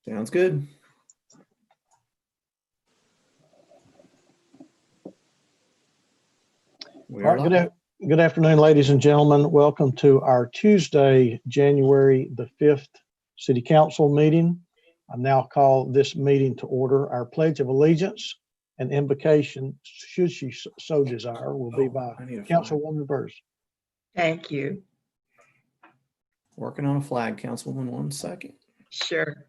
Sounds good. We All are right, live. good afternoon, ladies and gentlemen. Welcome to our Tuesday, January the 5th City Council meeting. I now call this meeting to order. Our Pledge of Allegiance and invocation, should she so desire, will be by I need a flag. Councilwoman Burrs. Thank you. Working on a flag, Councilwoman. 1 second. Sure.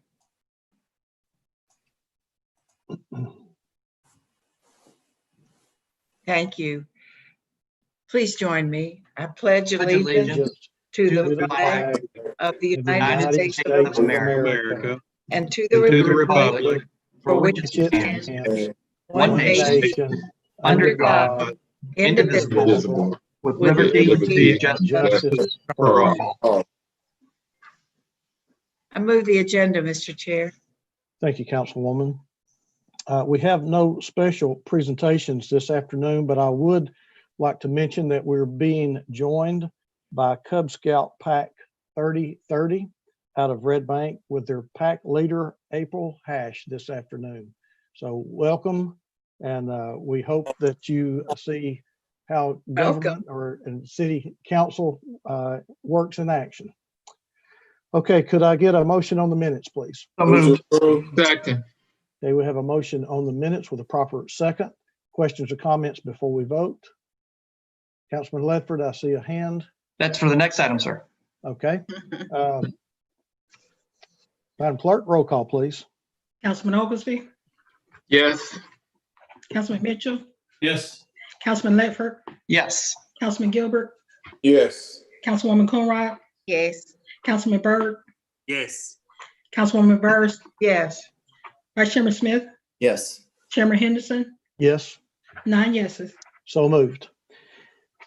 Thank you. Please join me. I pledge allegiance to the flag of the United States of America and to the republic for which it stands, one nation, under God, indivisible, with liberty and justice for all. I move the agenda, Mr. Chair. Thank you, Councilwoman. We have no special presentations this afternoon, but I would like to mention that we're being joined by Cub Scout Pack 3030 out of Red Bank with their pack leader, April Hash, this afternoon. So welcome, and we hope that you see how government and city council works in action. Okay, could I get a motion on the minutes, please? Second. Okay, we have a motion on the minutes with a proper second. Questions or comments before we vote? Councilman Ledford, I see a hand. That's for the next item, sir. Okay. Madam Clerk, roll call, please. Councilman Oglesby, Yes. Councilman Mitchell, Yes. Councilman Ledford, Yes. Councilman Gilbert, Yes. Councilwoman Coonrod, Yes. Councilman Byrd, Yes. Councilwoman Burrs, Yes. Vice Chairman Smith, Yes. Chairman Henderson, Yes, 9 yeses. so moved.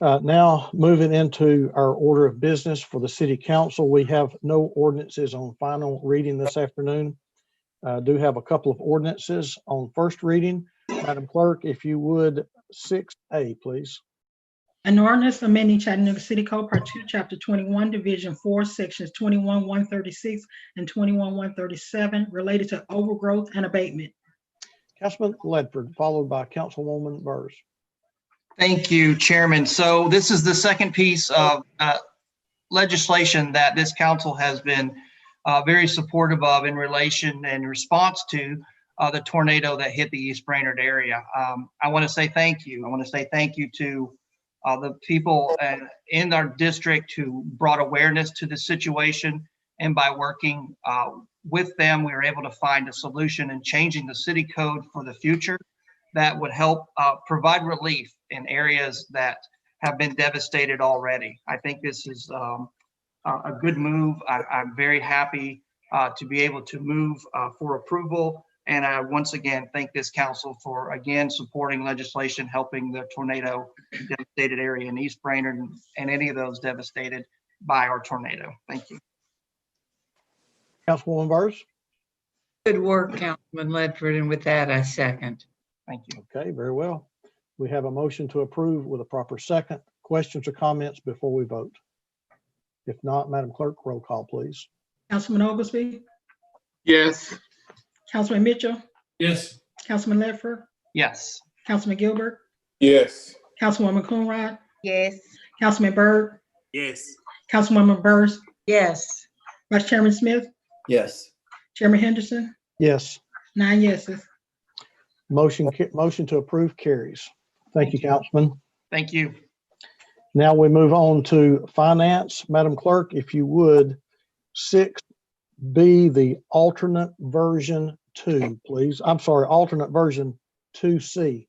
Now moving into our order of business for the city council, we have no ordinances on final reading this afternoon. Do have a couple of ordinances on first reading. Madam Clerk, if you would, 6A, please. An ordinance amending Chattanooga City Code Part 2, Chapter 21, Division 4, Sections 21-136 and 21-137 related to overgrowth and abatement. Councilman Ledford, followed by Councilwoman Burrs. Thank you, Chairman. So this is the second piece of legislation that this council has been very supportive of in relation and response to the tornado that hit the East Brainerd area. I want to say thank you. I want to say thank you to the people in our district who brought awareness to the situation. And by working with them, we were able to find a solution in changing the city code for the future that would help provide relief in areas that have been devastated already. I think this is a good move. I'm very happy to be able to move for approval. And I once again thank this council for again supporting legislation helping the tornado devastated area in East Brainerd and any of those devastated by our tornado. Thank you. Councilwoman Burrs. Good work, Councilman Ledford, and with that, I second. Thank you. Okay, very well. We have a motion to approve with a proper second. Questions or comments before we vote? If not, Madam Clerk, roll call, please. Councilman Oglesby, Yes. Councilman Mitchell, Yes. Councilman Ledford, Yes. Councilman Gilbert, Yes. Councilwoman Coonrod, Yes. Councilman Byrd, Yes. Councilwoman Burrs, Yes. Vice Chairman Smith, Yes. Chairman Henderson, Yes, 9 yeses. motion to approve carries. Thank you, Councilman. Thank you. Now we move on to finance. Madam Clerk, if you would, 6B, the alternate version 2, please. I'm sorry, alternate version 2C.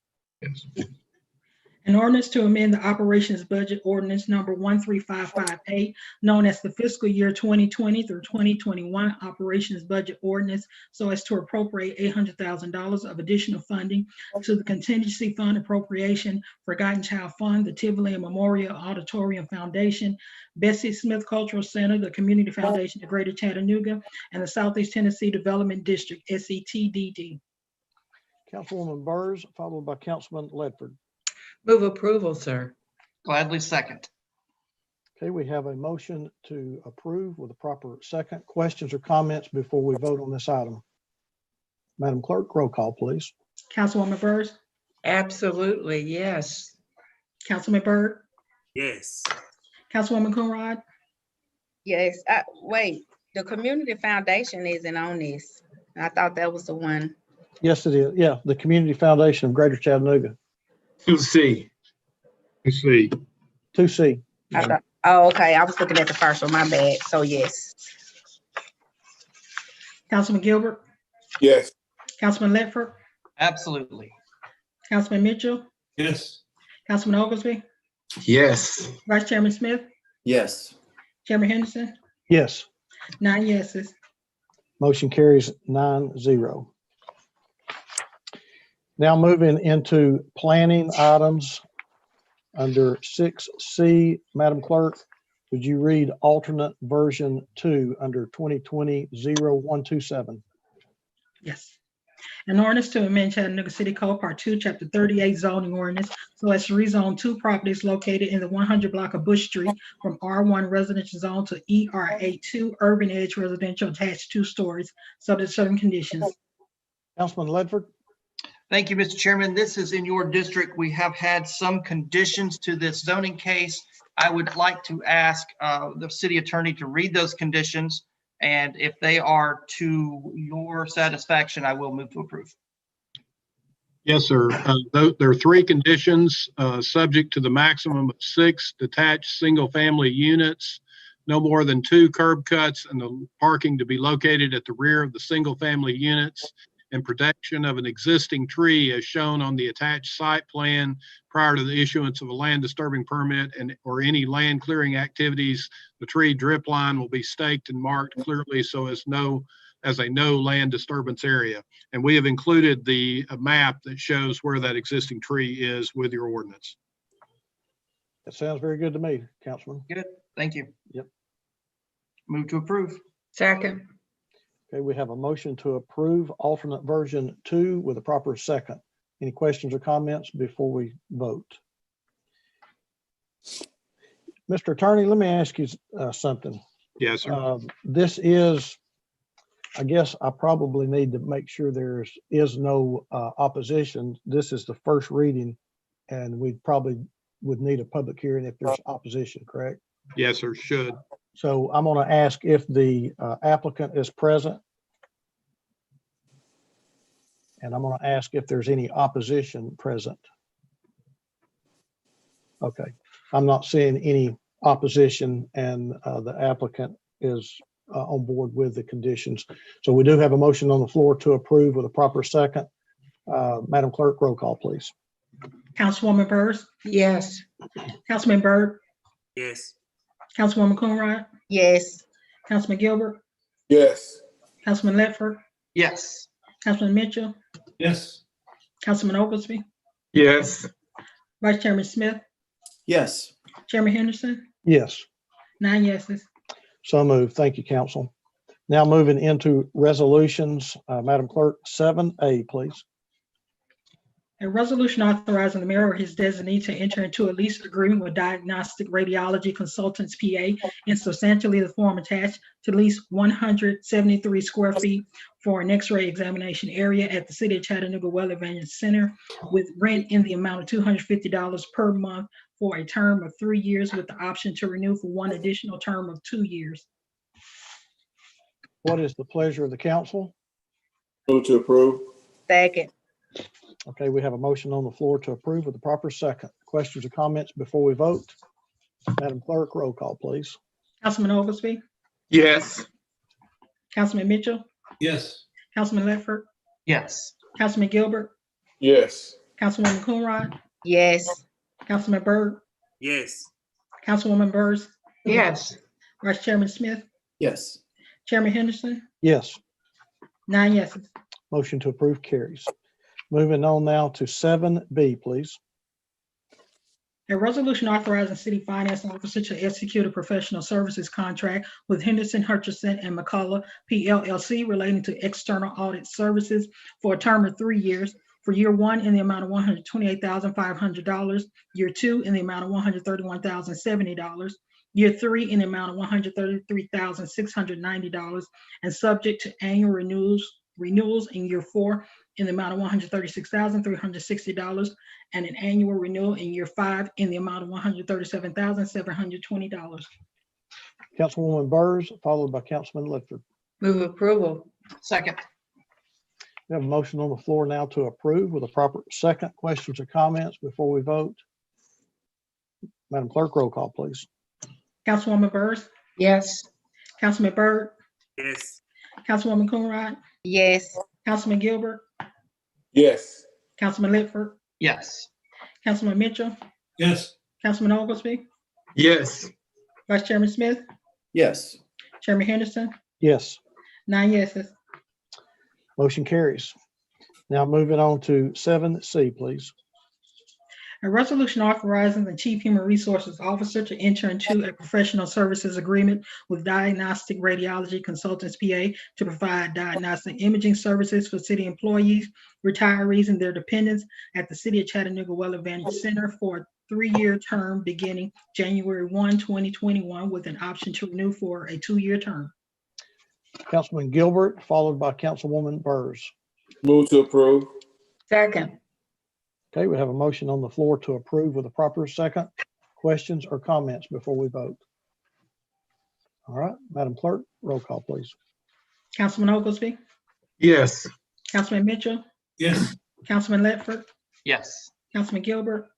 An ordinance to amend the operations budget ordinance number 13558, known as the fiscal year 2020 through 2021 operations budget ordinance, so as to appropriate $800,000 of additional funding to the contingency fund appropriation, Forgotten Child Fund, the Tivoli Memorial Auditorium Foundation, Bessie Smith Cultural Center, the Community Foundation of Greater Chattanooga, and the Southeast Tennessee Development District, SETDD. Councilwoman Burrs, followed by Councilman Ledford. Move approval, sir. Gladly second. Okay, we have a motion to approve with a proper second. Questions or comments before we vote on this item? Madam Clerk, roll call, please. Councilwoman Byrd, Absolutely, yes. Councilman Byrd, Yes. Councilwoman Coonrod, Yes, wait, the community foundation isn't on this. I thought that was the one. Yes, it is. Yeah, the Community Foundation of Greater Chattanooga, 2C. 2C. 2C. I thought, oh, okay, I was looking at the first one, my bad. So yes. Councilman Gilbert, Yes. Councilman Ledford, Absolutely. Councilman Mitchell, Yes. Councilman Oglesby, Yes. Vice Chairman Smith, Yes. Chairman Henderson, Yes, 9 yeses. motion carries 9-0. Now moving into planning items under 6C. Madam Clerk, would you read alternate version 2 under 2020-0127? Yes. An ordinance to amend Chattanooga City Code Part 2, Chapter 38 zoning ordinance so as to rezone 2 properties located in the 100 block of Bush Street from R1 residential zone to ERA2 urban edge residential attached 2 stories, subject to certain conditions. Councilman Ledford? Thank you, Mr. Chairman. This is in your district. We have had some conditions to this zoning case. I would like to ask the city attorney to read those conditions, and if they are to your satisfaction, I will move to approve. Yes, sir. There are 3 conditions, subject to the maximum of 6 detached single-family units, no more than 2 curb cuts, and the parking to be located at the rear of the single-family units, and protection of an existing tree as shown on the attached site plan prior to the issuance of a land disturbing permit or any land clearing activities. The tree drip line will be staked and marked clearly so as a no land disturbance area. And we have included the map that shows where that existing tree is with your ordinance. That sounds very good to me, Councilman. Good, thank you. Yep. Move to approve. Second, Okay, we have a motion to approve alternate version 2 with a proper second. Any questions or comments before we vote? Mr. Attorney, let me ask you something. Yes, sir. This is, I guess I probably need to make sure there is no opposition. This is the first reading, and we probably would need a public hearing if there's opposition, correct? Yes, sir. Should. So I'm going to ask if the applicant is present. And I'm going to ask if there's any opposition present. Okay, I'm not seeing any opposition, and the applicant is on board with the conditions. So we do have a motion on the floor to approve with a proper second. Madam Clerk, roll call, please. Councilwoman Byrd, yes. Councilman Byrd, Yes. Councilwoman Coonrod, Yes, Councilman Gilbert, Yes. Councilman Ledford, Yes. Councilman Mitchell, Yes. Councilman Oglesby, Yes. Vice Chairman Smith, Yes. Chairman Henderson, Yes, 9 yeses. so moved. Thank you, council. Now moving into resolutions, Madam Clerk, 7A, please. A resolution authorizing the mayor or his designee to enter into a lease agreement with Diagnostic Radiology Consultants, PA, in substantially the form attached to lease 173 square feet for an X-ray examination area at the City of Chattanooga Well Advance Center with rent in the amount of $250 per month for a term of 3 years with the option to renew for 1 additional term of 2 years. What is the pleasure of the council? Move to approve. second. Okay, we have a motion on the floor to approve with a proper second. Questions or comments before we vote? Madam Clerk, roll call, please. Councilman Oglesby, Yes. Councilman Mitchell, Yes. Councilman Ledford, Yes. Councilman Gilbert, Yes. Councilwoman Coonrod, Yes, Councilman Byrd, Yes. Councilwoman Byrd, Yes, Vice Chairman Smith, Yes. Chairman Henderson, Yes, 9 yeses. motion to approve carries. Moving on now to 7B, please. A resolution authorizing city finance officer to execute a professional services contract with Henderson, Hutchinson, and McCullough PLLC relating to external audit services for a term of 3 years. For year 1 in the amount of $128,500, year 2 in the amount of $131,070, Year 3 in the amount of $133,690 and subject to annual renewals in Year 4 in the amount of $136,360 and an annual renewal in Year 5 in the amount of $137,720. Councilwoman Burrs, followed by Councilman Ledford. Move approval. Second. We have a motion on the floor now to approve with a proper second. Questions or comments before we vote? Madam Clerk, roll call, please. Councilwoman Burrs, Yes. Councilman Byrd, Yes. Councilwoman Coonrod, Yes. Councilman Gilbert, Yes. Councilman Ledford, Yes. Councilman Mitchell, Yes. Councilman Oglesby, Yes. Vice Chairman Smith, Yes. Chairman Henderson, Yes, 9 yeses. motion carries. Now moving on to 7C, please. A resolution authorizing the Chief Human Resources Officer to enter into a professional services agreement with Diagnostic Radiology Consultants, PA, to provide diagnostic imaging services for city employees, retirees, and their dependents at the City of Chattanooga Well Advantage Center for a 3-year term beginning January 1, 2021, with an option to renew for a 2-year term. Councilman Gilbert, followed by Councilwoman Burrs. Move to approve. Second. Okay, we have a motion on the floor to approve with a proper second. Questions or comments before we vote? All right, Madam Clerk, roll call, please. Councilman Oglesby, Yes. Councilman Mitchell, Yes. Councilman Ledford, Yes. Councilman Gilbert,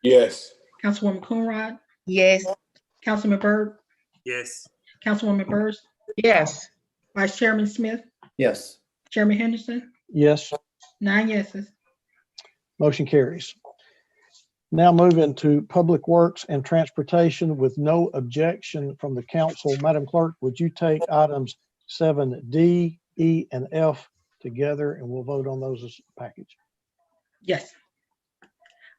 Yes. Councilwoman Coonrod, Yes. Councilman Byrd, Yes. Councilwoman Burrs, Yes. Vice Chairman Smith, Yes. Chairman Henderson, Yes, 9 yeses. motion carries. Now moving to Public Works and Transportation with no objection from the council. Madam Clerk, would you take items 7D, E, and F together, and we'll vote on those as a package? Yes.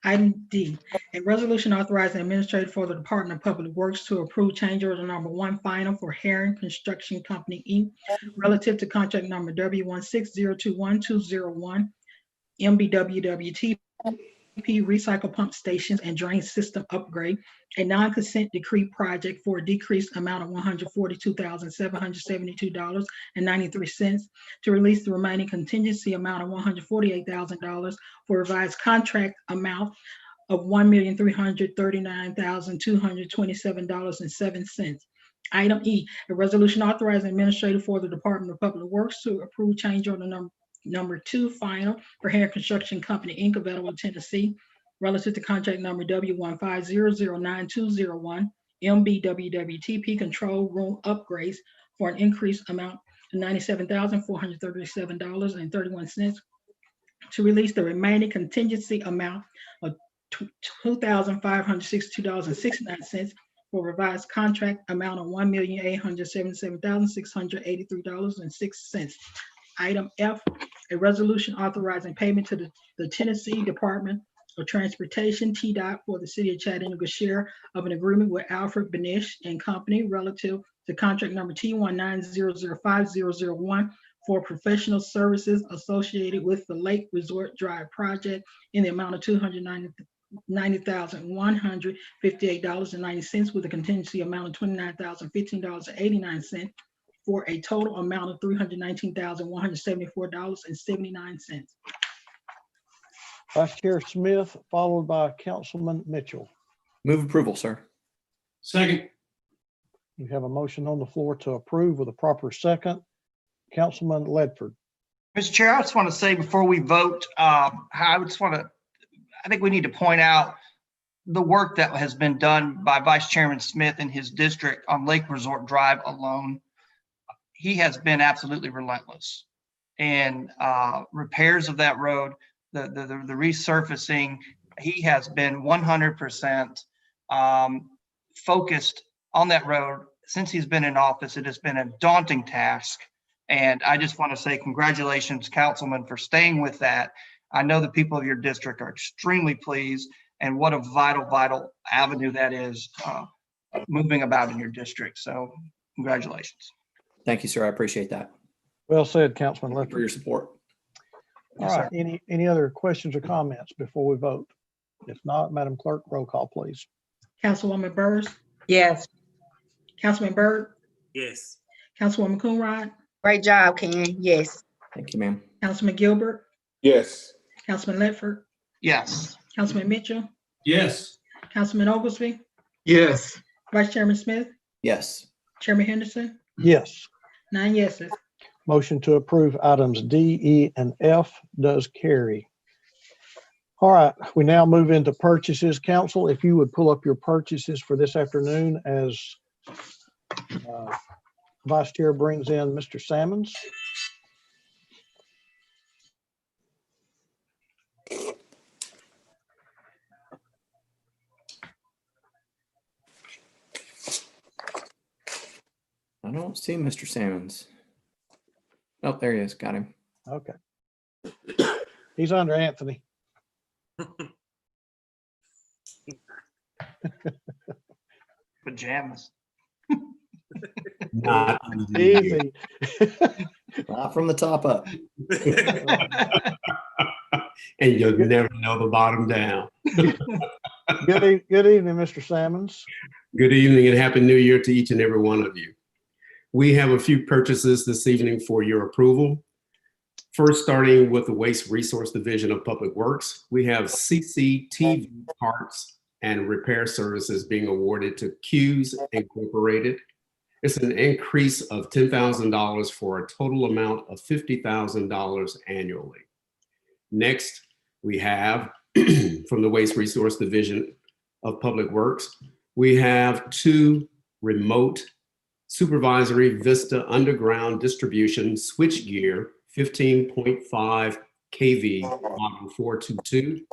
Item D, a resolution authorizing administrator for the Department of Public Works to approve change order number 1 final for Herring Construction Company, Inc. relative to contract number W16021-201 MBWWTP recycle pump stations and drain system upgrade, a non-consent decree project for a decreased amount of $142,772.93 to release the remaining contingency amount of $148,000 for revised contract amount of $1,339,227.07. Item E, a resolution authorizing administrator for the Department of Public Works to approve change order number 2 final for Hair Construction Company, Inc. of Etowah, Tennessee, relative to contract number W15009-201 MBWWTP control room upgrades for an increased amount of $97,437.31 to release the remaining contingency amount of $2,562.69 for revised contract amount of $1,877,683.06. Item F, a resolution authorizing payment to the Tennessee Department of Transportation, TDOT, for the City of Chattanooga share of an agreement with Alfred Benish and Company relative to contract number T19005-001 for professional services associated with the Lake Resort Drive project in the amount of $290,158.90 with a contingency amount of $29,015.89 for a total amount of $319,174.79. Vice Chair Smith, followed by Councilman Mitchell. Move approval, sir. Second. You have a motion on the floor to approve with a proper second. Councilman Ledford. Mr. Chair, I just want to say before we vote, I think we need to point out the work that has been done by Vice Chairman Smith and his district on Lake Resort Drive alone. He has been absolutely relentless. And repairs of that road, the resurfacing, he has been 100% focused on that road since he's been in office. It has been a daunting task. And I just want to say congratulations, Councilman, for staying with that. I know the people of your district are extremely pleased, and what a vital avenue that is moving about in your district. So congratulations. Thank you, sir. I appreciate that. Well said, Councilman For your Ledford. support. All right, any other questions or comments before we vote? If not, Madam Clerk, roll call, please. Councilwoman Burrs, Yes. Councilman Byrd, Yes. Councilwoman Coonrod, Great job, Ken. Yes. Thank you, ma'am. Councilman Gilbert, Yes. Councilman Ledford, Yes. Councilman Mitchell, Yes. Councilman Oglesby, Yes. Vice Chairman Smith, Yes. Chairman Henderson, Yes. 9 yeses. Motion to approve items D, E, and F does carry. All right, we now move into purchases. Council, if you would pull up your purchases for this afternoon as Vice Chair brings in Mr. Sammons. I don't see Mr. Sammons. Oh, there he is. Got him. Okay. He's under Anthony. Pajamas. Not under the year. Easy. Not from the top up. And you'll never know the bottom down. Good evening, Mr. Sammons. Good evening and Happy New Year to each and every one of you. We have a few purchases this evening for your approval. First, starting with the Waste Resource Division of Public Works, we have CCTV parts and repair services being awarded to Q's Incorporated. It's an increase of $10,000 for a total amount of $50,000 annually. Next, we have from the Waste Resource Division of Public Works, we have 2 remote supervisory Vista underground distribution switchgear 15.5 kV model 422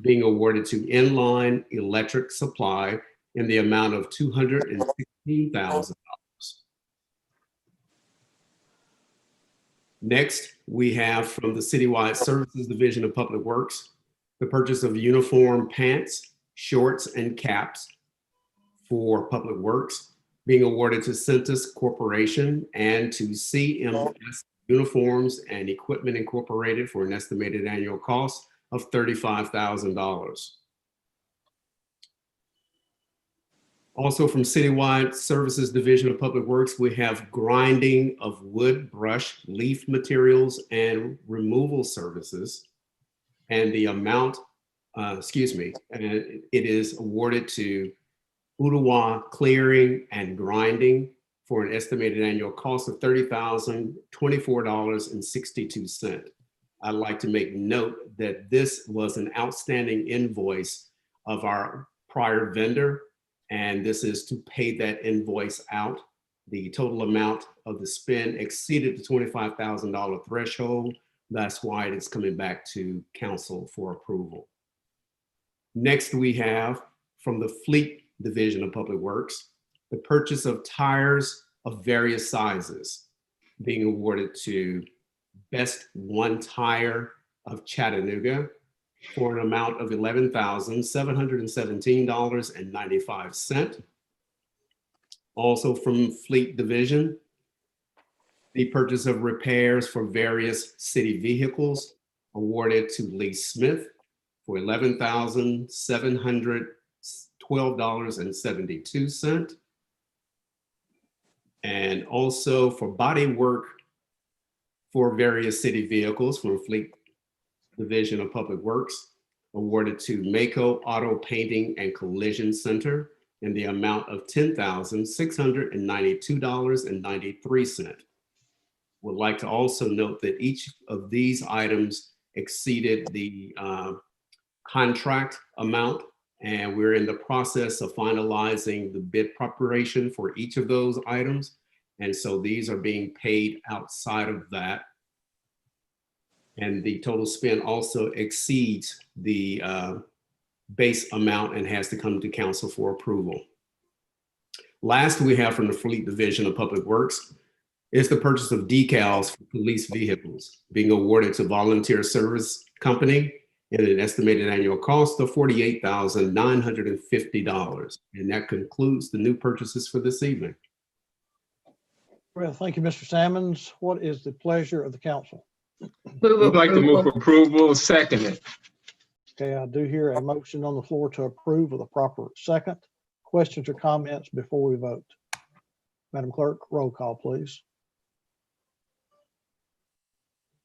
being awarded to Inline Electric Supply in the amount of $216,000. Next, we have from the Citywide Services Division of Public Works, the purchase of uniform pants, shorts, and caps for Public Works being awarded to Centus Corporation and to CMS Uniforms and Equipment Incorporated for an estimated annual cost of $35,000. Also from Citywide Services Division of Public Works, we have grinding of wood, brush, leaf materials, and removal services. And the amount, and it is awarded to Ottawa Clearing and Grinding for an estimated annual cost of $30,024.62. I'd like to make note that this was an outstanding invoice of our prior vendor, and this is to pay that invoice out. The total amount of the spend exceeded the $25,000 threshold. That's why it is coming back to council for approval. Next, we have from the Fleet Division of Public Works, the purchase of tires of various sizes being awarded to Best One Tire of Chattanooga for an amount of $11,717.95. Also from Fleet Division, the purchase of repairs for various city vehicles awarded to Lee Smith for $11,712.72. And also for body work for various city vehicles from Fleet Division of Public Works awarded to Mako Auto Painting and Collision Center in the amount of $10,692.93. Would like to also note that each of these items exceeded the contract amount, and we're in the process of finalizing the bid preparation for each of those items. And so these are being paid outside of that. And the total spend also exceeds the base amount and has to come to council for approval. Last, we have from the Fleet Division of Public Works is the purchase of decals for police vehicles being awarded to Volunteer Service Company at an estimated annual cost of $48,950. And that concludes the new purchases for this evening. Well, thank you, Mr. Sammons. What is the pleasure of the council? Would like to move for approval, second it. Okay, I do hear a motion on the floor to approve with a proper second. Questions or comments before we vote? Madam Clerk, roll call, please.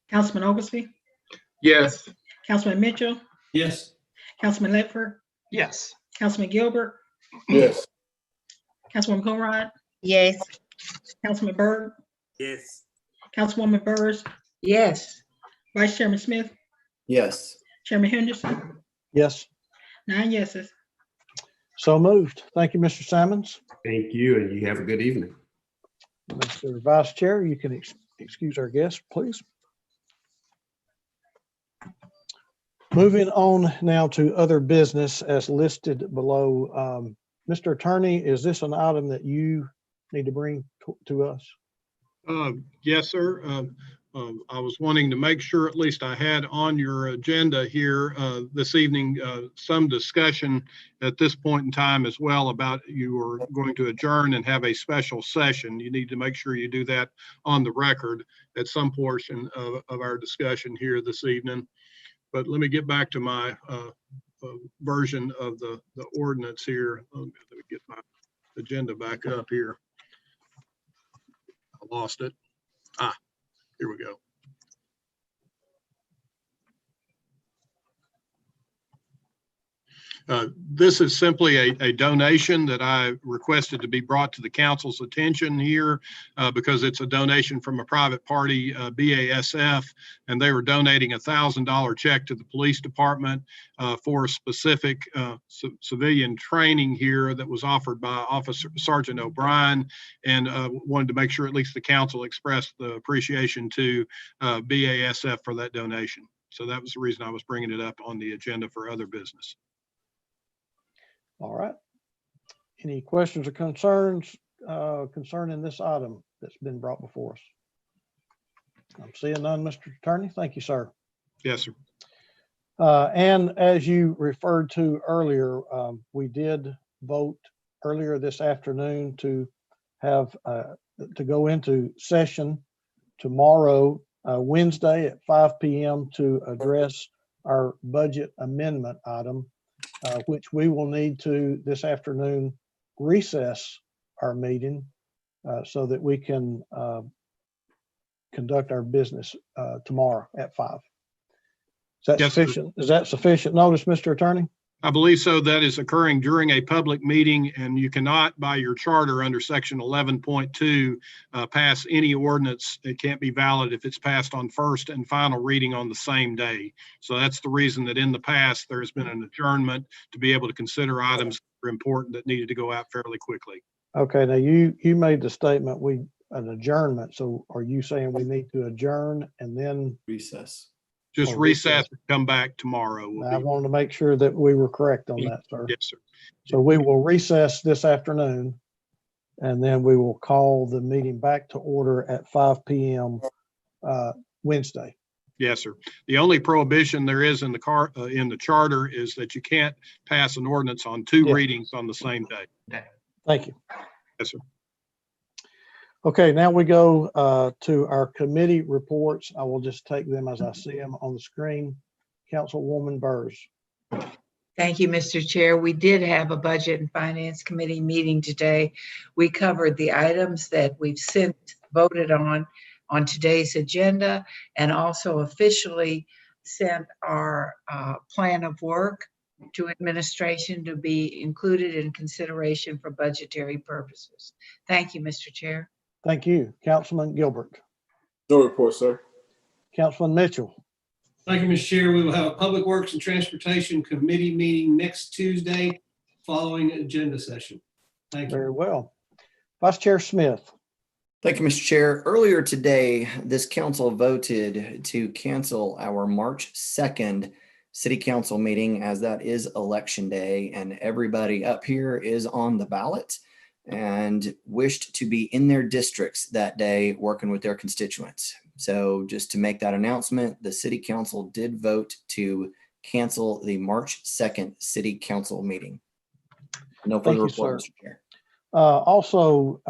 Councilman Oglesby, Yes. Councilman Mitchell, Yes. Councilman Ledford, Yes. Councilman Gilbert, Yes. Councilwoman Coonrod, Yes. Councilman Byrd, Yes. Councilwoman Burrs, Yes. Vice Chairman Smith, Yes. Chairman Henderson, Yes, 9 yeses. so moved. Thank you, Mr. Sammons. Thank you, and you have a good evening. Mr. Vice Chair, you can excuse our guest, please. Moving on now to other business as listed below. Mr. Attorney, is this an item that you need to bring to us? Yes, sir. I was wanting to make sure at least I had on your agenda here this evening some discussion at this point in time as well about you are going to adjourn and have a special session. You need to make sure you do that on the record at some portion of our discussion here this evening. But let me get back to my version of the ordinance here. Let me get my agenda back up here. I lost it. Here we go. This is simply a donation that I requested to be brought to the council's attention here because it's a donation from a private party, BASF, and they were donating a $1,000 check to the police department for specific civilian training here that was offered by Officer Sergeant O'Brien, and wanted to make sure at least the council expressed the appreciation to BASF for that donation. So that was the reason I was bringing it up on the agenda for other business. All right. Any questions or concerns concerning this item that's been brought before us? I'm seeing none, Mr. Attorney. Thank you, sir. Yes, sir. And as you referred to earlier, we did vote earlier this afternoon to have to go into session tomorrow, Wednesday at 5 p.m. to address our budget amendment item, which we will need to this afternoon recess our meeting so that we can conduct our business tomorrow at 5. Is that Yes, sir. sufficient? Is that sufficient notice, Mr. Attorney? I believe so. That is occurring during a public meeting, and you cannot, by your charter under section 11.2, pass any ordinance. It can't be valid if it's passed on first and final reading on the same day. So that's the reason that in the past, there's been an adjournment to be able to consider items that are important that needed to go out fairly quickly. Okay, now you made the statement an adjournment. So are you saying we need to adjourn and then Recess. Just Oh, recess and come back tomorrow. I wanted to make sure that we were correct on that, sir. Yes, sir. So we will recess this afternoon and then we will call the meeting back to order at 5 p.m. Wednesday. Yes, sir. The only prohibition there is in the charter is that you can't pass an ordinance on two readings on the same day. Thank you. Yes, sir. Okay, now we go to our committee reports. I will just take them as I see them on the screen. Councilwoman Burrs. Thank you, Mr. Chair. We did have a Budget and Finance Committee meeting today. We covered the items that we've voted on today's agenda, and also officially sent our plan of work to administration to be included in consideration for budgetary purposes. Thank you, Mr. Chair. Thank you. Councilman Gilbert. No report, sir. Councilman Mitchell. Thank you, Mr. Chair. We will have a Public Works and Transportation Committee meeting next Tuesday following agenda session. Thank you. Very well. Vice Chair Smith. Thank you, Mr. Chair. Earlier today, this council voted to cancel our March 2nd City Council meeting, as that is Election Day, and everybody up here is on the ballot and wished to be in their districts that day working with their constituents. So just to make that announcement, the City Council did vote to cancel the March 2nd City Council meeting. No further report, Mr. Chair. Also,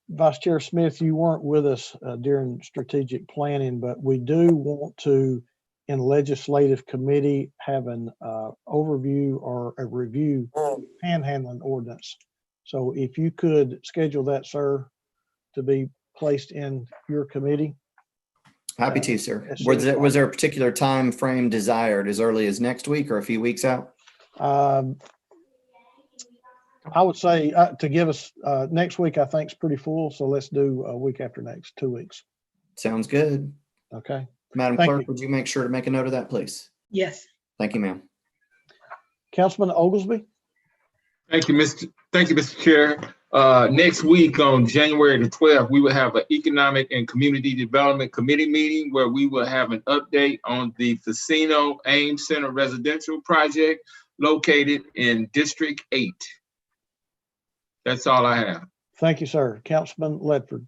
Vice Chair Smith, you weren't with us during strategic planning, but we do want to, in legislative committee, have an overview or a review panhandling ordinance. So if you could schedule that, sir, to be placed in your committee. Happy to, sir. as soon as Was there a particular time frame desired, as early as next week or a few weeks out? I would say to give us next week, I think is pretty full. So let's do a week after next, 2 weeks. Sounds good. Okay. Madam Thank Clerk, you. would you make sure to make a note of that, please? Yes. Thank you, ma'am. Councilman Oglesby. Thank you, Mr. Chair. Next week on January the 12th, we will have an Economic and Community Development Committee meeting where we will have an update on the Casino Aim Center residential project located in District 8. That's all I have. Thank you, sir. Councilman Ledford.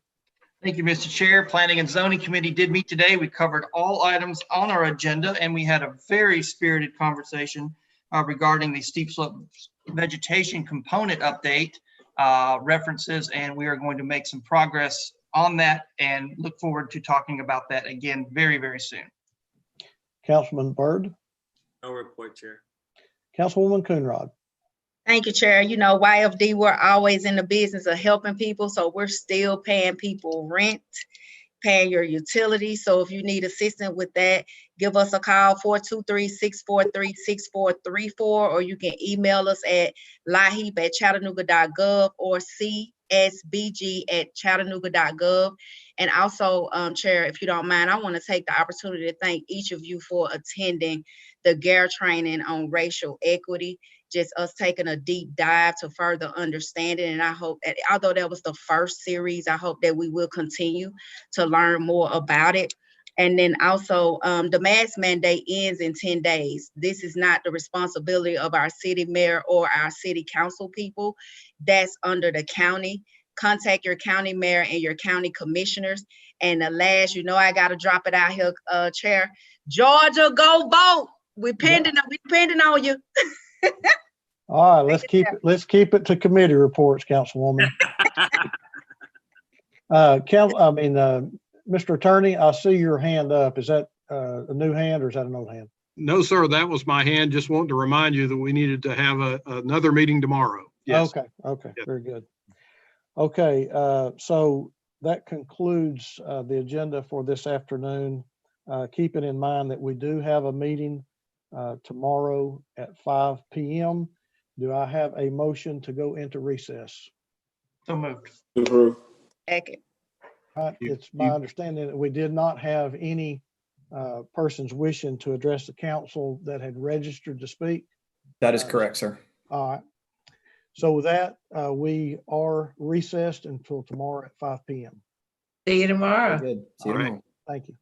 Thank you, Mr. Chair. Planning and Zoning Committee did meet today. We covered all items on our agenda, and we had a very spirited conversation regarding the steep slope vegetation component update references, and we are going to make some progress on that and look forward to talking about that again very, very soon. Councilman Byrd. No report, Chair. Councilwoman Coonrod. Thank you, Chair. You know, YFD, we're always in the business of helping people, so we're still paying people rent, paying your utilities. So if you need assistance with that, give us a call, 423-643-6434, or you can email us at lahib@chattanooga.gov or csbg@chattanooga.gov. And also, Chair, if you don't mind, I want to take the opportunity to thank each of you for attending the GARE training on racial equity. Just us taking a deep dive to further understand it. And I hope that, although that was the first series, I hope that we will continue to learn more about it. And then also, the mask mandate ends in 10 days. This is not the responsibility of our city mayor or our city council people. That's under the county. Contact your county mayor and your county commissioners. And the last, you know, I got to drop it out here, Chair. Georgia, go vote. We're pending on you. All right, let's keep it to committee reports, Councilwoman. Mr. Attorney, I see your hand up. Is that a new hand or is that an old hand? No, sir, that was my hand. Just wanted to remind you that we needed to have another meeting tomorrow. Yes. Okay, Yes. very good. Okay, so that concludes the agenda for this afternoon. Keeping in mind that we do have a meeting tomorrow at 5 p.m. Do I have a motion to go into recess? So moved. Second. All right, it's my understanding that we did not have any persons wishing to address the council that had registered to speak. That is correct, sir. All right. So with that, we are recessed until tomorrow at 5 p.m. See you tomorrow. Good. See you All right. tomorrow. Thank you.